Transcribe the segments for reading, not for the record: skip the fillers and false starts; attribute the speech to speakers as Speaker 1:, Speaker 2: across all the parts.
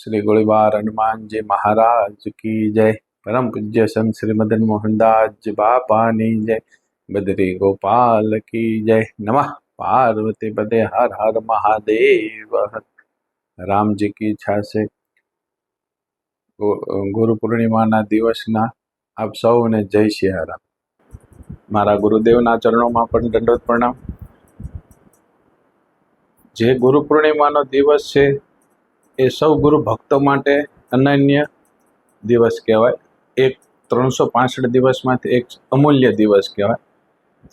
Speaker 1: श्री गोलीबार हनुमान जी महाराज की जय। परम पूज्य संत श्री मदन मोहन दास जी बापानी जय। बद्री गोपाल की जय। नमः पार्वती पदे हर हर महादेव। राम जी की इच्छा से गुरु पूर्णिमा दिवसना आप सौने जय सियाराम। मारा गुरुदेवना चरणों पण दंडवत प्रणाम। जे गुरु पूर्णिमा दिवस है ए सौ गुरु भक्तों माटे अनन्य दिवस कहेवाय। एक 365 दिवस में एक अमूल्य दिवस कहेवाय।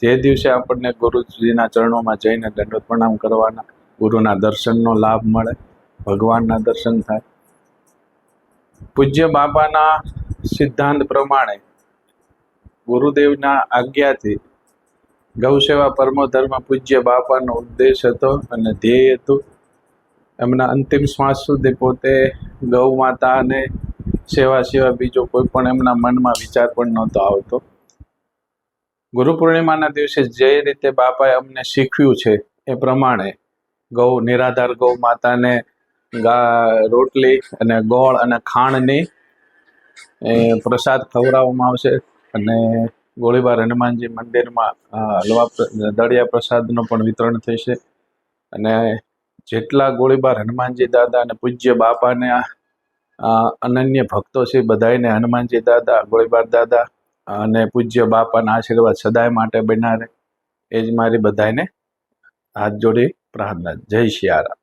Speaker 1: जे दिवसे आपने गुरुजीना चरणों में जईने दंडवत प्रणाम करवाना, गुरुना दर्शननो लाभ मळे, भगवानना दर्शन थाय। पूज्य बापाना सिद्धांत प्रमाणे गुरुदेवना आज्ञाथी गौसेवा परमो धर्म पूज्य बापानो उद्देश हतो अने ध्येय हतुं। एमना अंतिम श्वास सुधी पोते गौ माता ने सेवा सिवाय बीजो कोई पण एमना मन में विचार पण नहोतो आवतो। गुरु पूर्णिमा दिवसे जे रीते बापाए अमने शीखव्युं छे ए प्रमाणे गौ निराधार गौ माता ने रोटली अने गोळ अने खांडनी प्रसाद खवडाववामां आवशे अने गोळीबार हनुमानजी मंदिर में हलवा दळिया प्रसादनुं पण वितरण थशे। अने जेटला गोळीबार हनुमानजी दादा ने पूज्य बापा ने अनन्य भक्तों से बधाईने हनुमानजी दादा, गोळीबार दादा अने पूज्य बापाना आशीर्वाद सदाय माटे बन्या रहे। एज मारी बधाईने हाथ जोड़ी प्रार्थना। जय सियाराम।